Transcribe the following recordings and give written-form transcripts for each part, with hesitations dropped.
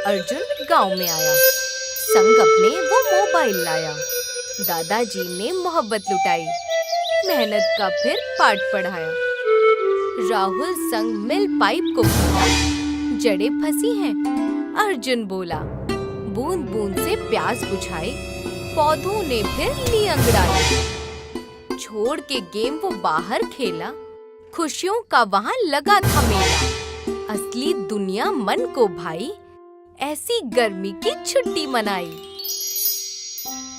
अर्जुन गांव में आया। संग अपने वो मोबाइल लाया। दादाजी ने मोहब्बत लुटाई, मेहनत का फिर पाठ पढ़ाया। राहुल संग मिल पाइप को खोला, जड़ें फंसी हैं, अर्जुन बोला। बूंद बूंद से प्यास बुझाई, पौधों ने फिर ली अंगड़ाई। छोड़ के गेम वो बाहर खेला, खुशियों का वहाँ लगा था मेला। असली दुनिया मन को भाई, ऐसी गर्मी की छुट्टी मनाई।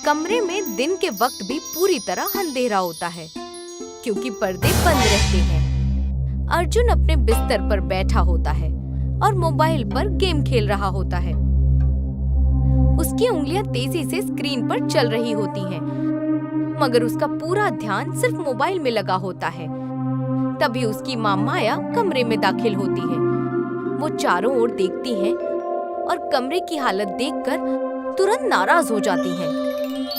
कमरे में दिन के वक्त भी पूरी तरह अंधेरा होता है, क्योंकि पर्दे बंद रहते हैं। अर्जुन अपने बिस्तर पर बैठा होता है और मोबाइल पर गेम खेल रहा होता है। उसकी उंगलियां तेजी से स्क्रीन पर चल रही होती हैं, मगर उसका पूरा ध्यान सिर्फ मोबाइल में लगा होता है। तभी उसकी माँ माया कमरे में दाखिल होती है। वो चारों ओर देखती है और कमरे की हालत देखकर तुरंत नाराज हो जाती हैं।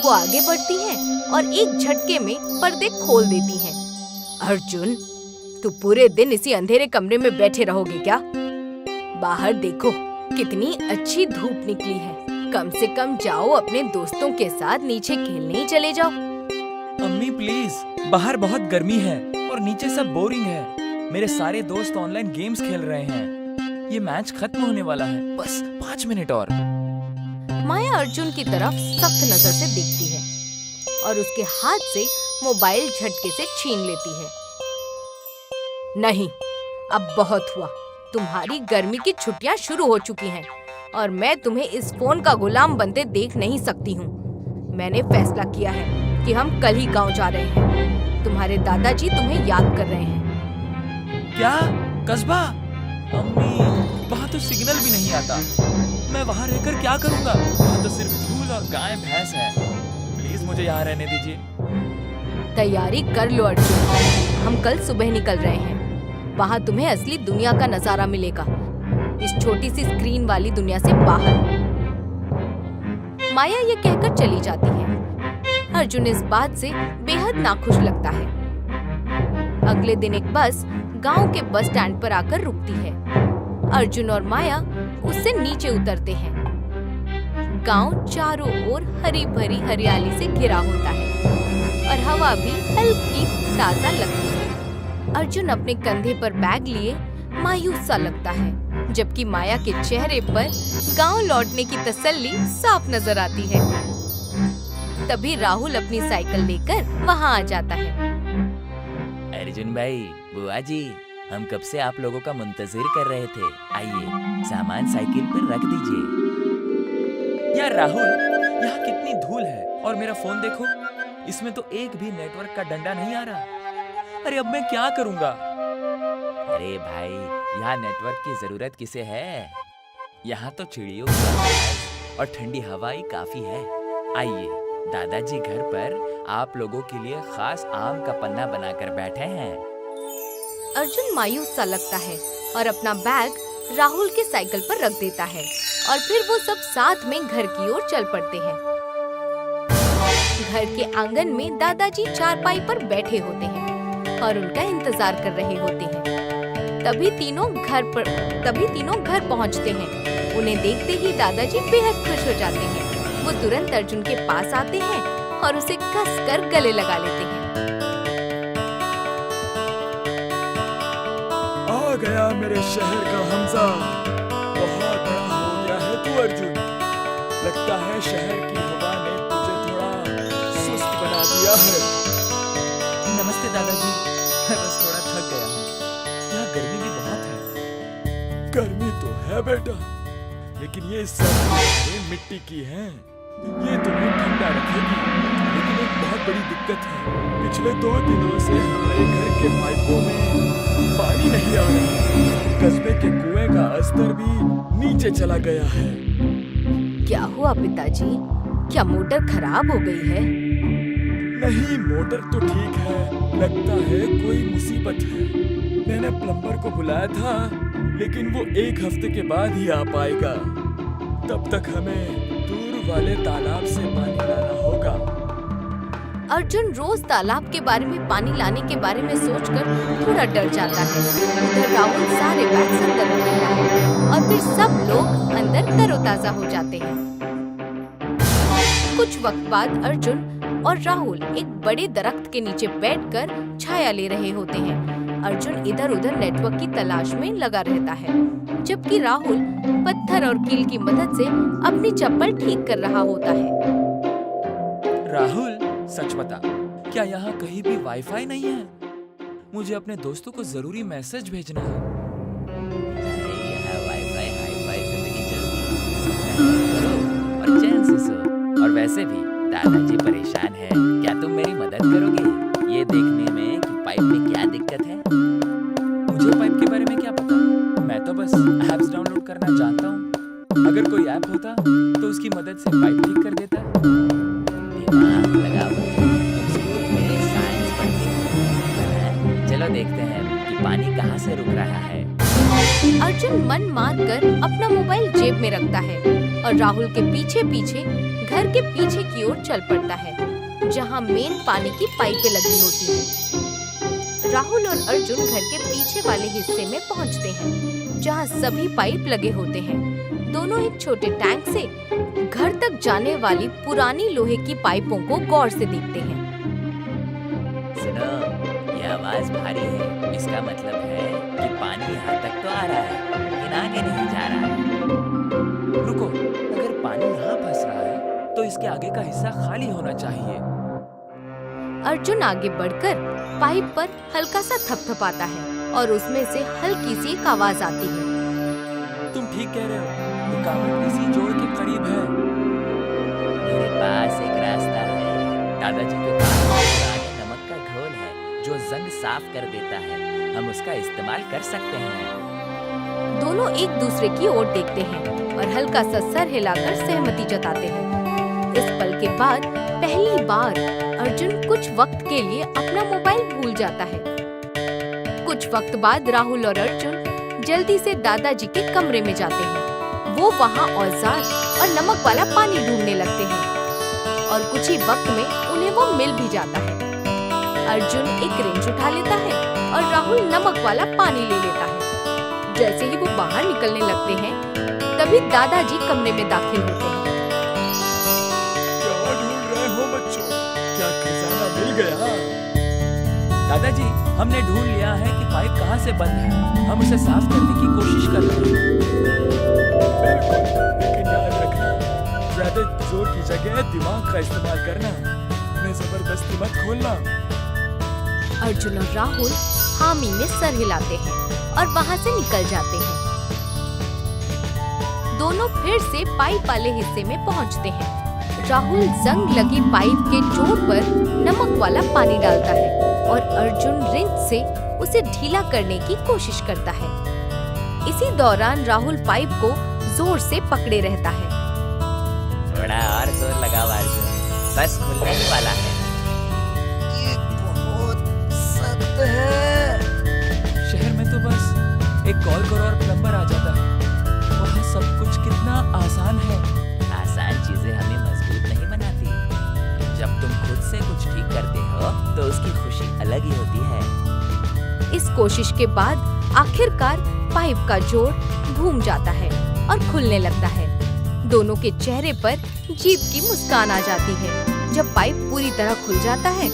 वो आगे बढ़ती हैं और एक झटके में पर्दे खोल देती हैं। अर्जुन, तू पूरे दिन इसी अंधेरे कमरे में बैठे रहोगे क्या? बाहर देखो, कितनी अच्छी धूप निकली है। कम से कम जाओ, अपने दोस्तों के साथ नीचे खेलने ही चले जाओ। अम्मी प्लीज, बाहर बहुत गर्मी है और नीचे सब बोरिंग है। मेरे सारे दोस्त ऑनलाइन गेम्स खेल रहे हैं। ये मैच खत्म होने वाला है, बस 5 मिनट और। माया अर्जुन की तरफ सख्त नजर से देखती है और उसके हाथ से मोबाइल झटके से छीन लेती है। नहीं, अब बहुत हुआ। तुम्हारी गर्मी की छुट्टियां शुरू हो चुकी हैं और मैं तुम्हें इस फोन का गुलाम बनते देख नहीं सकती हूँ। मैंने फैसला किया है कि हम कल ही गांव जा रहे हैं। तुम्हारे दादाजी तुम्हें याद कर रहे हैं। क्या? कस्बा? अम्मी, वहाँ तो सिग्नल भी नहीं आता। मैं वहाँ रहकर क्या करूँगा? वहाँ तो सिर्फ धूल और गाय भैंस है। प्लीज मुझे यहाँ रहने दीजिए। तैयारी कर लो अर्जुन, हम कल सुबह निकल रहे हैं। वहाँ तुम्हें असली दुनिया का नजारा मिलेगा, इस छोटी सी स्क्रीन वाली दुनिया से बाहर। माया ये कहकर चली जाती है। अर्जुन इस बात से बेहद नाखुश लगता है। अगले दिन एक बस गांव के बस स्टैंड पर आकर रुकती है। अर्जुन और माया उससे नीचे उतरते हैं। गांव चारों ओर हरी भरी हरियाली से घिरा होता है और हवा भी हल्की ताजा लगती है। अर्जुन अपने कंधे पर बैग लिए मायूस सा लगता है, जबकि माया के चेहरे पर गांव लौटने की तसल्ली साफ नजर आती है। तभी राहुल अपनी साइकिल लेकर वहां आ जाता है। अर्जुन भाई, बुआ जी, हम कब से आप लोगों का मुंतजिर कर रहे थे। आइए, सामान साइकिल पर रख दीजिए। यार राहुल, यहाँ कितनी धूल है और मेरा फोन देखो, इसमें तो एक भी नेटवर्क का डंडा नहीं आ रहा। अरे अब मैं क्या करूँगा? अरे भाई, यहाँ नेटवर्क की जरूरत किसे है? यहाँ तो चिड़ियों की आवाज और ठंडी हवा ही काफी है। आइए, दादाजी घर पर आप लोगों के लिए खास आम का पन्ना बनाकर बैठे हैं। अर्जुन मायूस सा लगता है और अपना बैग राहुल के साइकिल पर रख देता है और फिर वो सब साथ में घर की ओर चल पड़ते हैं। घर के आंगन में दादाजी चारपाई पर बैठे होते हैं और उनका इंतजार कर रहे होते हैं। तभी तीनों घर पहुंचते हैं। उन्हें देखते ही दादाजी बेहद खुश हो जाते हैं। वो तुरंत अर्जुन के पास आते हैं और उसे कसकर गले लगा लेते हैं। आ गया मेरे शहर का हमजा। बहुत बड़ा हो गया है तू अर्जुन। लगता है शहर की हवा ने तुझे थोड़ा सुस्त बना दिया है। नमस्ते दादाजी, मैं बस थोड़ा थक गया हूँ। यहाँ गर्मी भी बहुत है। गर्मी तो है बेटा, लेकिन ये सर्दी मिट्टी की है। ये तुम्हें ठंडा रखेगी, लेकिन एक बहुत बड़ी दिक्कत है। पिछले 2 दिनों से हमारे घर के पाइपों में पानी नहीं आ रहा। कस्बे के कुएं का स्तर भी नीचे चला गया है। क्या हुआ पिताजी? क्या मोटर खराब हो गई है? नहीं, मोटर तो ठीक है। लगता है कोई मुसीबत है। मैंने प्लम्बर को बुलाया था, लेकिन वो 1 हफ्ते के बाद ही आ पाएगा। तब तक हमें दूर वाले तालाब से पानी लाना होगा। अर्जुन रोज तालाब के बारे में पानी लाने के बारे में सोचकर थोड़ा डर जाता है। उधर राहुल सारे बैग्स अंदर रख देता है और फिर सब लोग अंदर तरोताजा हो जाते हैं। कुछ वक्त बाद अर्जुन और राहुल एक बड़े दरख्त के नीचे बैठकर छाया ले रहे होते हैं। अर्जुन इधर उधर नेटवर्क की तलाश में लगा रहता है, जबकि राहुल पत्थर और कील की मदद से अपनी चप्पल ठीक कर रहा होता है। राहुल, सच बता, क्या यहाँ कहीं भी वाईफाई नहीं है? मुझे अपने दोस्तों को जरूरी मैसेज भेजना है। यहाँ वाईफाई हाईफाई जिंदगी चलती है। और चैन से सो। और वैसे भी दादाजी परेशान है, क्या तुम मेरी मदद करोगे ये देखने में कि पाइप में क्या दिक्कत है? मुझे पाइप के बारे में क्या पता, मैं तो बस ऐप्स डाउनलोड करना जानता हूँ। अगर कोई ऐप होता तो उसकी मदद से पाइप ठीक कर देता। दिमाग लगाओ, तुम स्कूल में साइंस पढ़ते हो। चलो देखते हैं कि पानी कहाँ से रुक रहा है। अर्जुन मन मारकर अपना मोबाइल जेब में रखता है और राहुल के पीछे पीछे घर के पीछे की ओर चल पड़ता है, जहाँ मेन पानी की पाइपें लगी होती हैं। राहुल और अर्जुन घर के पीछे वाले हिस्से में पहुँचते हैं, जहाँ सभी पाइप लगे होते हैं। दोनों एक छोटे टैंक से घर तक जाने वाली पुरानी लोहे की पाइपों को गौर से देखते हैं। सुनो, ये आवाज भारी है, इसका मतलब है कि पानी यहाँ तक तो आ रहा है, लेकिन आगे नहीं जा रहा है। रुको, अगर पानी यहाँ फंस रहा है तो इसके आगे का हिस्सा खाली होना चाहिए। अर्जुन आगे बढ़कर पाइप पर हल्का सा थपथपाता है और उसमें से हल्की सी एक आवाज आती है। तुम ठीक कह रहे हो, रुकावट इसी जोड़ के करीब है। मेरे पास एक रास्ता है। दादाजी के पास पुराने नमक का घोल है जो जंग साफ कर देता है, हम उसका इस्तेमाल कर सकते हैं। दोनों एक दूसरे की ओर देखते हैं और हल्का सा सर हिलाकर सहमति जताते हैं। इस पल के बाद पहली बार अर्जुन कुछ वक्त के लिए अपना मोबाइल भूल जाता है। कुछ वक्त बाद राहुल और अर्जुन जल्दी से दादाजी के कमरे में जाते हैं। वो वहाँ औजार और नमक वाला पानी ढूंढने लगते हैं और कुछ ही वक्त में उन्हें वो मिल भी जाता है। अर्जुन एक रेंच उठा लेता है और राहुल नमक वाला पानी ले लेता है। जैसे ही वो बाहर निकलने लगते हैं, तभी दादाजी कमरे में दाखिल होते हैं। क्या ढूंढ रहे हो बच्चों? क्या खजाना मिल गया? दादाजी, हमने ढूंढ लिया है कि पाइप कहाँ से बंद है। हम उसे साफ करने की कोशिश कर रहे हैं। बिल्कुल, लेकिन याद रखना, ज्यादा जोर की जगह दिमाग का इस्तेमाल करना। मैं जबरदस्ती मत खोलना। अर्जुन और राहुल हामी में सर हिलाते हैं और वहाँ से निकल जाते हैं। दोनों फिर से पाइप वाले हिस्से में पहुँचते हैं। राहुल जंग लगी पाइप के जोड़ पर नमक वाला पानी डालता है और अर्जुन रिंच से उसे ढीला करने की कोशिश करता है। इसी दौरान राहुल पाइप को जोर से पकड़े रहता है। थोड़ा और जोर लगाओ अर्जुन, बस खुलने ही वाला है। ये बहुत सख्त है। शहर में तो बस एक कॉल करो और प्लम्बर आ जाता है। वहाँ सब कुछ कितना आसान है। आसान चीजें हमें मजबूत नहीं बनाती। जब तुम खुद से कुछ ठीक करते हो तो उसकी खुशी अलग ही होती है। इस कोशिश के बाद आखिरकार पाइप का जोड़ घूम जाता है और खुलने लगता है। दोनों के चेहरे पर जीभ की मुस्कान आ जाती है। जब पाइप पूरी तरह खुल जाता है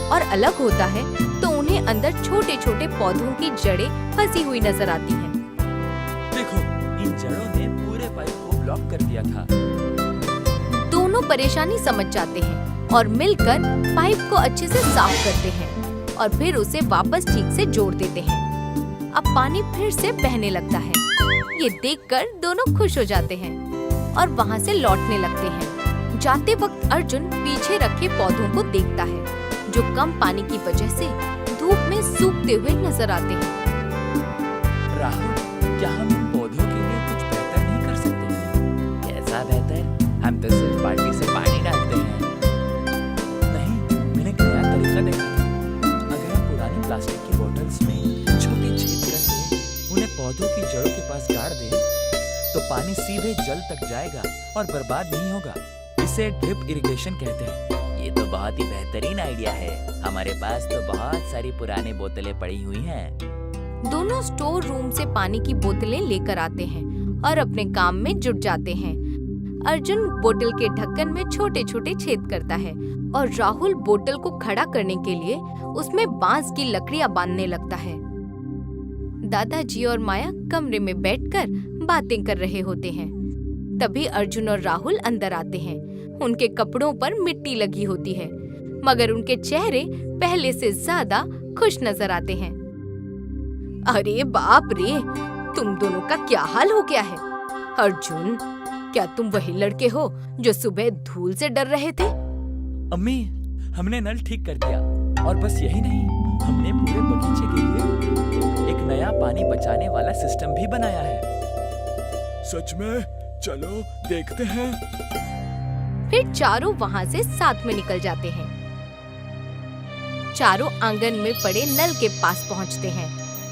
और अलग होता है तो उन्हें अंदर छोटे छोटे पौधों की जड़ें फंसी हुई नजर आती हैं। देखो, इन जड़ों ने पूरे पाइप को ब्लॉक कर दिया था। दोनों परेशानी समझ जाते हैं और मिलकर पाइप को अच्छे से साफ करते हैं और फिर उसे वापस ठीक से जोड़ देते हैं। अब पानी फिर से बहने लगता है। ये देखकर दोनों खुश हो जाते हैं और वहाँ से लौटने लगते हैं। जाते वक्त अर्जुन पीछे रखे पौधों को देखता है, जो कम पानी की वजह से धूप में सूखते हुए नजर आते हैं। राहुल, क्या हम इन पौधों के लिए कुछ बेहतर नहीं कर सकते? कैसा बेहतर? हम तो सिर्फ बाल्टी से पानी डालते हैं। नहीं, मैंने एक नया तरीका देखा था। अगर हम पुरानी प्लास्टिक की बोतल्स में छोटे छेद करके उन्हें पौधों की जड़ों के पास गाड़ दें, तो पानी सीधे जल तक जाएगा और बर्बाद नहीं होगा। इसे ड्रिप इरिगेशन कहते हैं। ये तो बहुत ही बेहतरीन आइडिया है। हमारे पास तो बहुत सारी पुरानी बोतलें पड़ी हुई हैं। दोनों स्टोर रूम से पानी की बोतलें लेकर आते हैं और अपने काम में जुट जाते हैं। अर्जुन बोतल के ढक्कन में छोटे छोटे छेद करता है और राहुल बोतल को खड़ा करने के लिए उसमें बांस की लकड़ियां बांधने लगता है। दादाजी और माया कमरे में बैठकर बातें कर रहे होते हैं। तभी अर्जुन और राहुल अंदर आते हैं। उनके कपड़ों पर मिट्टी लगी होती है, मगर उनके चेहरे पहले से ज्यादा खुश नजर आते हैं। अरे बाप रे, तुम दोनों का क्या हाल हो गया है? अर्जुन, क्या तुम वही लड़के हो जो सुबह धूल से डर रहे थे? अम्मी, हमने नल ठीक कर दिया और बस यही नहीं, हमने पूरे बगीचे के लिए एक नया पानी बचाने वाला सिस्टम भी बनाया है। सच में? चलो देखते हैं। फिर चारों वहाँ से साथ में निकल जाते हैं। चारों आंगन में पड़े नल के पास पहुँचते हैं।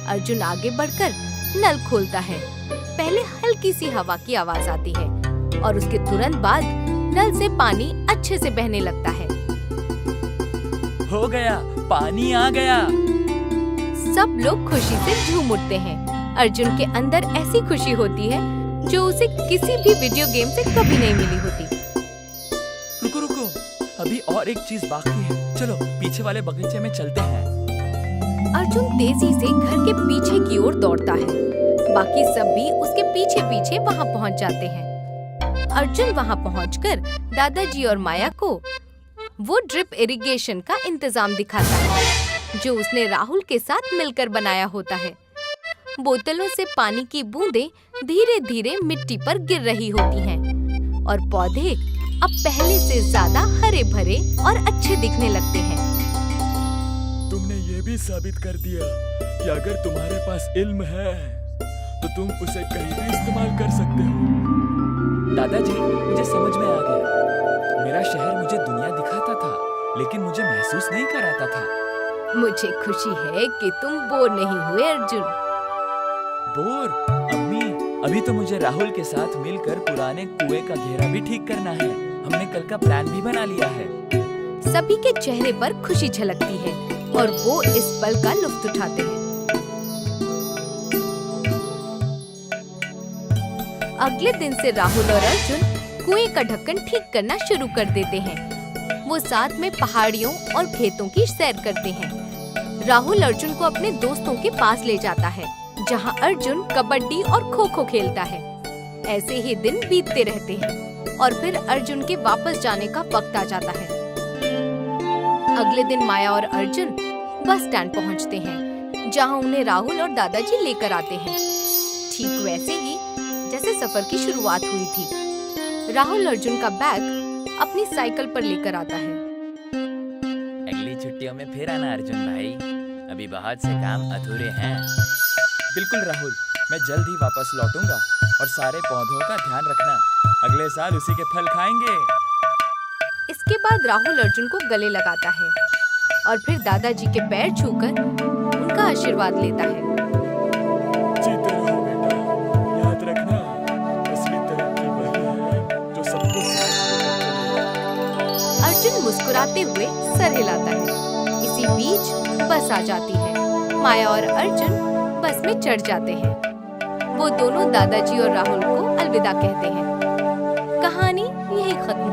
अर्जुन आगे बढ़कर नल खोलता है। पहले हल्की सी हवा की आवाज आती है और उसके तुरंत बाद नल से पानी अच्छे से बहने लगता है। हो गया, पानी आ गया। सब लोग खुशी से झूम उठते हैं। अर्जुन के अंदर ऐसी खुशी होती है जो उसे किसी भी वीडियो गेम से कभी नहीं मिली होती। रुको रुको, अभी और एक चीज बाकी है। चलो पीछे वाले बगीचे में चलते हैं। अर्जुन तेजी से घर के पीछे की ओर दौड़ता है। बाकी सब भी उसके पीछे पीछे वहाँ पहुँच जाते हैं। अर्जुन वहाँ पहुँचकर दादाजी और माया को वो ड्रिप इरिगेशन का इंतजाम दिखाता है जो उसने राहुल के साथ मिलकर बनाया होता है। बोतलों से पानी की बूंदें धीरे धीरे मिट्टी पर गिर रही होती हैं और पौधे अब पहले से ज्यादा हरे भरे और अच्छे दिखने लगते हैं। तुमने ये भी साबित कर दिया कि अगर तुम्हारे पास इल्म है तो तुम उसे कहीं भी इस्तेमाल कर सकते हो। दादाजी, मुझे समझ में आ गया। मेरा शहर मुझे दुनिया दिखाता था, लेकिन मुझे महसूस नहीं कराता था। मुझे खुशी है कि तुम बोर नहीं हुए अर्जुन। बोर? अम्मी, अभी तो मुझे राहुल के साथ मिलकर पुराने कुएं का घेरा भी ठीक करना है। हमने कल का प्लान भी बना लिया है। सभी के चेहरे पर खुशी झलकती है और वो इस पल का लुत्फ उठाते हैं। अगले दिन से राहुल और अर्जुन कुएं का ढक्कन ठीक करना शुरू कर देते हैं। वो साथ में पहाड़ियों और खेतों की सैर करते हैं। राहुल अर्जुन को अपने दोस्तों के पास ले जाता है, जहां अर्जुन कबड्डी और खो खो खेलता है। ऐसे ही दिन बीतते रहते हैं और फिर अर्जुन के वापस जाने का वक्त आ जाता है। अगले दिन माया और अर्जुन बस स्टैंड पहुंचते हैं, जहां उन्हें राहुल और दादाजी लेकर आते हैं। ठीक वैसे ही जैसे सफर की शुरुआत हुई थी। राहुल अर्जुन का बैग अपनी साइकिल पर लेकर आता है। अगली छुट्टियों में फिर आना अर्जुन भाई, अभी बहुत से काम अधूरे हैं। बिल्कुल राहुल, मैं जल्द ही वापस लौटूंगा और सारे पौधों का ध्यान रखना। अगले साल उसी के फल खाएंगे। इसके बाद राहुल अर्जुन को गले लगाता है और फिर दादाजी के पैर छूकर उनका आशीर्वाद लेता है। जीते रहो बेटा, याद रखना असली तरक्की वही है जो सबको साथ लेकर चले। अर्जुन मुस्कुराते हुए सर हिलाता है। इसी बीच बस आ जाती है। माया और अर्जुन बस में चढ़ जाते हैं। वो दोनों दादाजी और राहुल को अलविदा कहते हैं। कहानी यही खत्म